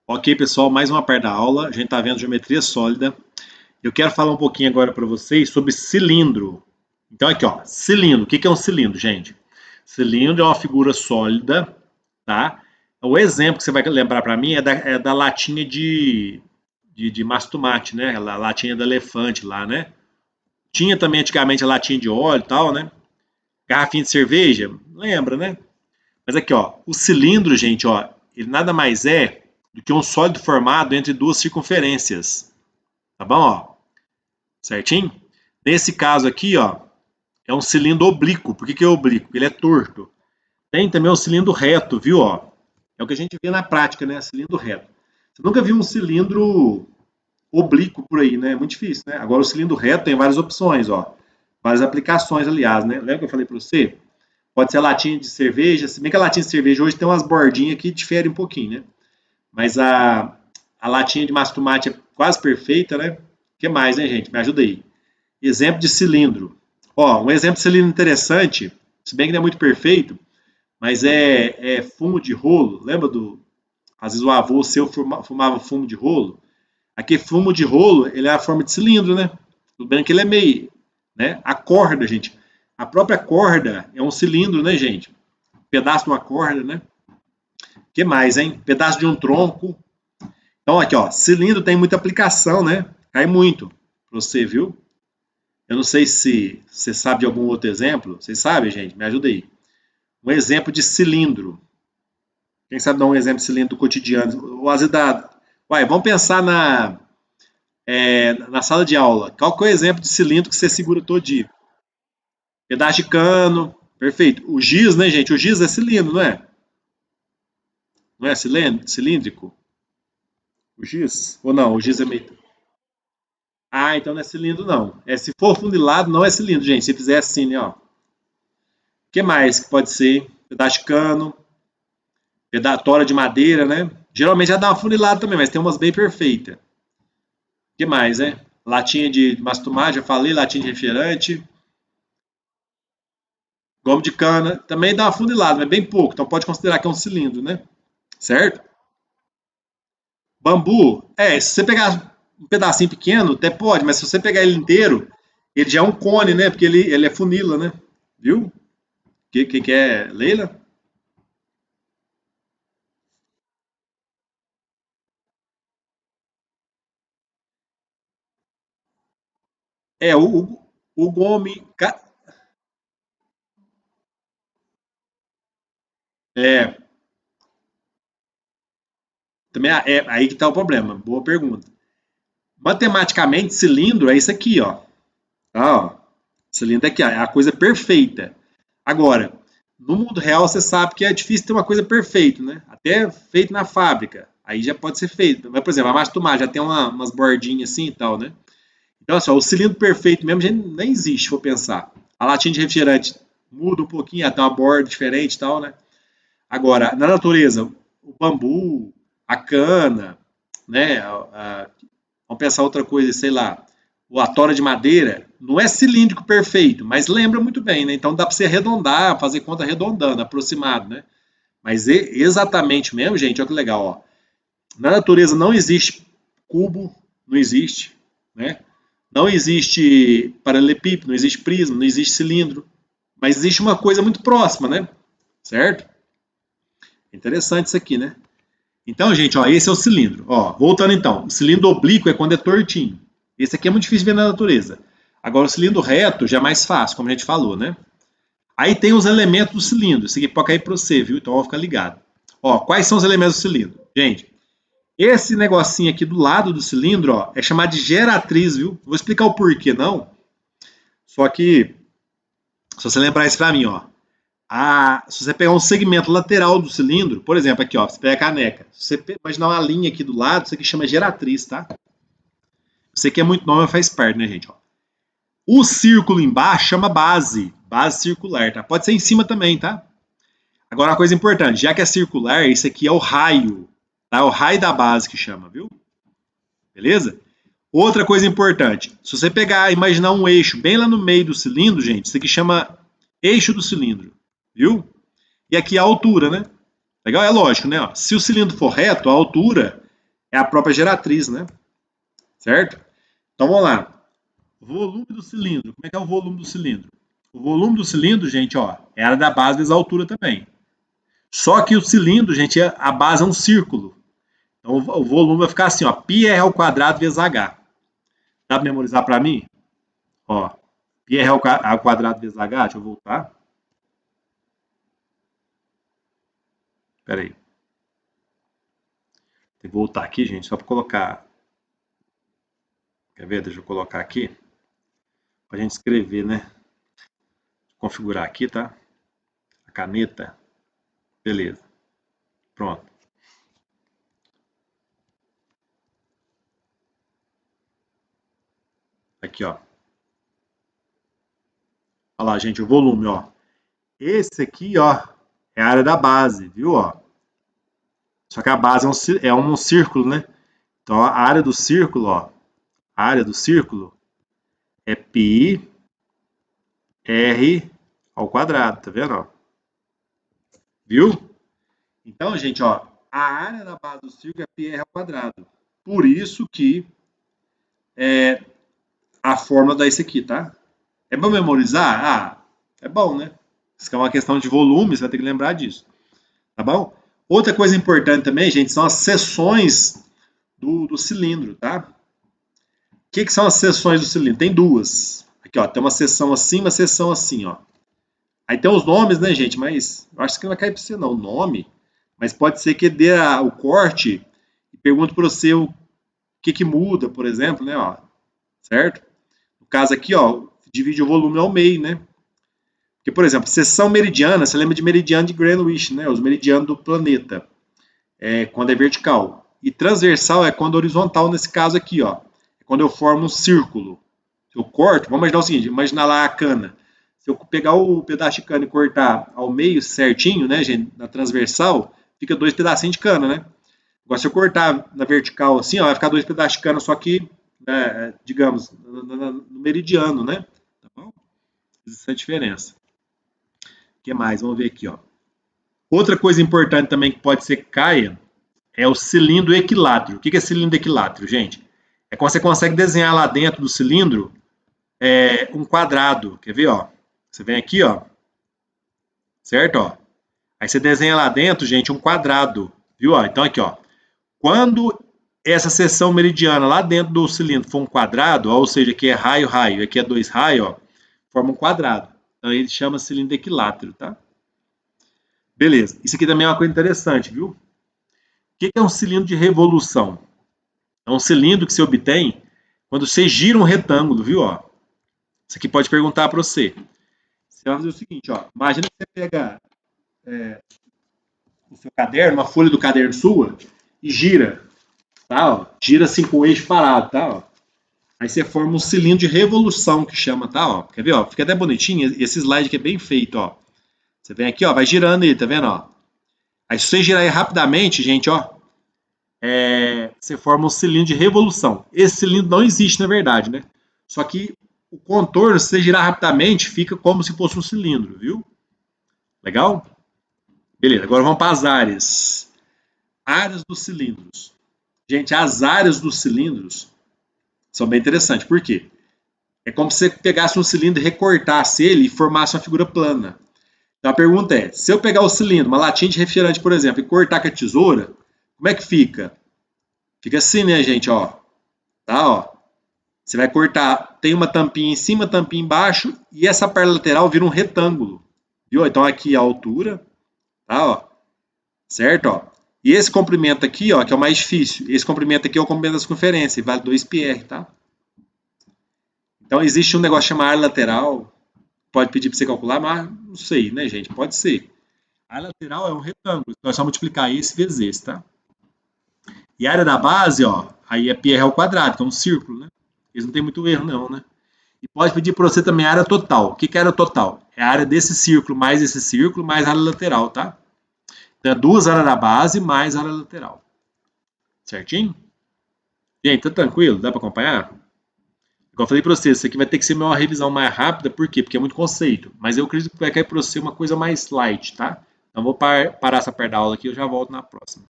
Ok, pessoal, mais uma parte da aula. A gente está vendo geometria sólida. Eu quero falar um pouquinho agora para vocês sobre cilindro. Então, aqui, ó, cilindro. O que é um cilindro, gente? Cilindro é uma figura sólida, tá? O exemplo que você vai lembrar para mim é da latinha de massa tomate, né? A latinha do elefante lá, né? Tinha também antigamente a latinha de óleo e tal, né? Garrafinha de cerveja, lembra, né? Mas aqui, ó, o cilindro, gente, ó, ele nada mais é do que um sólido formado entre duas circunferências. Tá bom, ó? Certinho? Nesse caso aqui, ó, é um cilindro oblíquo. Por que é oblíquo? Ele é torto. Tem também o cilindro reto, viu, ó? É o que a gente vê na prática, né? Cilindro reto. Você nunca viu um cilindro oblíquo por aí, né? É muito difícil, né? Agora o cilindro reto tem várias opções, ó. Várias aplicações, aliás, né? Lembra que eu falei para você? Pode ser a latinha de cerveja, se bem que a latinha de cerveja hoje tem umas bordinhas que diferem um pouquinho, né? Mas a latinha de massa tomate é quase perfeita, né? O que mais, né, gente? Me ajuda aí. Exemplo de cilindro. Ó, um exemplo de cilindro interessante, se bem que não é muito perfeito, mas é fumo de rolo. Lembra do. Às vezes o avô seu fumava fumo de rolo. Aqui, fumo de rolo, ele é a forma de cilindro, né? Tudo bem que ele é meio. Né? A corda, gente. A própria corda é um cilindro, né, gente? Um pedaço de uma corda, né? O que mais, hein? Pedaço de um tronco. Então, aqui, ó, cilindro tem muita aplicação, né? Cai muito para você, viu? Eu não sei se você sabe de algum outro exemplo. Vocês sabem, gente? Me ajuda aí. Um exemplo de cilindro. Quem sabe dar um exemplo de cilindro do cotidiano? O azedado. Uai, vamos pensar na sala de aula. Qual que é o exemplo de cilindro que você segura todo dia? Pedaço de cano. Perfeito. O giz, né, gente? O giz é cilindro, não é? Não é cilíndrico? O giz? Ou não? O giz é meio. Ah, então não é cilindro, não. Se for funilado, não é cilindro, gente. Se fizer assim, né, ó. O que mais que pode ser? Pedaço de cano, tora de madeira, né? Geralmente já dá uma funilada também, mas tem umas bem perfeitas. O que mais, né? Latinha de mastumar, já falei, latinha de refrigerante. Gomo de cana, também dá uma funilada, mas bem pouco. Então pode considerar que é um cilindro, né? Certo? Bambu, se você pegar um pedacinho pequeno, até pode, mas se você pegar ele inteiro, ele já é um cone, né? Porque ele é funila, né? Viu? Que é, Leila? É, o Gomes. É, também é aí que está o problema. Boa pergunta. Matematicamente, cilindro é isso aqui, ó. Tá, ó. Cilindro aqui, ó, é a coisa perfeita. Agora, no mundo real, você sabe que é difícil ter uma coisa perfeita, né? Até feito na fábrica. Aí já pode ser feito. Mas, por exemplo, a massa de tomate já tem umas bordinhas assim e tal, né? Então, assim, ó, o cilindro perfeito mesmo já nem existe, se for pensar. A latinha de refrigerante muda um pouquinho, até uma borda diferente e tal, né? Agora, na natureza, o bambu, a cana, né? Vamos pensar outra coisa, sei lá, a tora de madeira, não é cilíndrico perfeito, mas lembra muito bem, né? Então dá para você arredondar, fazer conta arredondando, aproximado, né? Mas exatamente mesmo, gente, olha que legal, ó. Na natureza não existe cubo, não existe, né? Não existe paralelepípedo, não existe prisma, não existe cilindro, mas existe uma coisa muito próxima, né? Certo? Interessante isso aqui, né? Então, gente, ó, esse é o cilindro. Ó, voltando então, o cilindro oblíquo é quando é tortinho. Esse aqui é muito difícil de ver na natureza. Agora, o cilindro reto já é mais fácil, como a gente falou, né? Aí tem os elementos do cilindro. Isso aqui pode cair para você, viu? Então, ó, fica ligado. Ó, quais são os elementos do cilindro? Gente, esse negocinho aqui do lado do cilindro, ó, é chamado de geratriz, viu? Vou explicar o porquê, não. Só que, se você lembrar isso para mim, ó, se você pegar um segmento lateral do cilindro, por exemplo, aqui, ó, você pega a caneca. Se você imaginar uma linha aqui do lado, isso aqui chama geratriz, tá? Você que é muito nova faz parte, né, gente? Ó. O círculo embaixo chama base circular, tá? Pode ser em cima também, tá? Agora, uma coisa importante, já que é circular, isso aqui é o raio, tá? É o raio da base que chama, viu? Beleza? Outra coisa importante, se você pegar, imaginar um eixo bem lá no meio do cilindro, gente, isso aqui chama eixo do cilindro, viu? E aqui a altura, né? Legal? É lógico, né? Ó, se o cilindro for reto, a altura é a própria geratriz, né? Certo? Então vamos lá. Volume do cilindro. Como é que é o volume do cilindro? O volume do cilindro, gente, ó, é a área da base vezes a altura também. Só que o cilindro, gente, a base é um círculo. Então o volume vai ficar assim, ó, πr ao quadrado vezes h. Dá para memorizar para mim? Ó, πr ao quadrado vezes h, deixa eu voltar. Espera aí. Tem que voltar aqui, gente, só para colocar. Quer ver? Deixa eu colocar aqui. Para a gente escrever, né? Vou configurar aqui, tá? A caneta. Beleza. Pronto. Aqui, ó. Olha lá, gente, o volume, ó. Esse aqui, ó, é a área da base, viu, ó? Só que a base é um círculo, né? Então, a área do círculo, ó, a área do círculo é πr ao quadrado, tá vendo, ó? Viu? Então, gente, ó, a área da base do círculo é πr ao quadrado. Por isso que a fórmula dá isso aqui, tá? É bom memorizar? Ah, é bom, né? Isso é uma questão de volume, você vai ter que lembrar disso. Tá bom? Outra coisa importante também, gente, são as seções do cilindro, tá? O que são as seções do cilindro? Tem duas. Aqui, ó, tem uma seção assim, uma seção assim, ó. Aí tem os nomes, né, gente? Mas eu acho que não vai cair para você, não, o nome. Mas pode ser que dê o corte e pergunte para você o que muda, por exemplo, né, ó. Certo? No caso aqui, ó, divide o volume ao meio, né? Porque, por exemplo, seção meridiana, você lembra de meridiano de Greenwich, né? Os meridianos do planeta, quando é vertical. E transversal é quando é horizontal, nesse caso aqui, ó. É quando eu formo um círculo. Se eu corto, vamos imaginar o seguinte, imaginar lá a cana. Se eu pegar o pedaço de cana e cortar ao meio certinho, né, gente, na transversal, fica 2 pedacinhos de cana, né? Agora, se eu cortar na vertical assim, ó, vai ficar 2 pedaços de cana, só que, digamos, no meridiano, né? Tá bom? Essa é a diferença. O que mais? Vamos ver aqui, ó. Outra coisa importante também que pode ser que caia é o cilindro equilátero. O que é cilindro equilátero, gente? É quando você consegue desenhar lá dentro do cilindro um quadrado. Quer ver, ó? Você vem aqui, ó. Certo, ó. Aí você desenha lá dentro, gente, um quadrado. Viu, ó? Então aqui, ó. Quando essa seção meridiana lá dentro do cilindro for um quadrado, ó, ou seja, aqui é raio, raio, aqui é 2 raios, ó, forma um quadrado. Então ele chama cilindro equilátero, tá? Beleza. Isso aqui também é uma coisa interessante, viu? O que é um cilindro de revolução? É um cilindro que se obtém quando você gira um retângulo, viu? Ó. Isso aqui pode perguntar para você. Você vai fazer o seguinte, ó. Imagina que você pega o seu caderno, uma folha do caderno sua, e gira. Tá? Ó. Gira assim com o eixo parado, tá? Ó. Aí você forma um cilindro de revolução que chama, tá? Ó. Quer ver? Ó? Fica até bonitinho. Esse slide aqui é bem feito, ó. Você vem aqui, ó, vai girando ele, tá vendo? Ó? Aí se você girar aí rapidamente, gente, ó, você forma um cilindro de revolução. Esse cilindro não existe, na verdade, né? Só que o contorno, se você girar rapidamente, fica como se fosse um cilindro, viu? Legal? Beleza, agora vamos para as áreas. Áreas dos cilindros. Gente, as áreas dos cilindros são bem interessantes. Por quê? É como se você pegasse um cilindro, recortasse ele e formasse uma figura plana. Então a pergunta é, se eu pegar o cilindro, uma latinha de refrigerante, por exemplo, e cortar com a tesoura, como é que fica? Fica assim, né, gente, ó. Tá, ó. Você vai cortar, tem uma tampinha em cima, tampinha embaixo, e essa parte lateral vira um retângulo. Viu? Então aqui a altura, tá, ó. Certo, ó. E esse comprimento aqui, ó, que é o mais difícil. Esse comprimento aqui é o comprimento da circunferência, vale 2πr, tá? Então existe um negócio chamado área lateral. Pode pedir para você calcular, mas não sei, né, gente? Pode ser. A área lateral é um retângulo, então é só multiplicar esse vezes esse, tá? E a área da base, ó, aí é πr ao quadrado, que é um círculo, né? Eles não tem muito erro, não, né? E pode pedir para você também a área total. O que é a área total? É a área desse círculo, mais esse círculo, mais a área lateral, tá? Então é 2 áreas da base mais a área lateral. Certinho? Gente, tá tranquilo? Dá para acompanhar? Como eu falei para vocês, isso aqui vai ter que ser uma revisão mais rápida, por quê? Porque é muito conceito. Mas eu acredito que vai cair para você uma coisa mais light, tá? Então vou parar essa parte da aula aqui e eu já volto na próxima.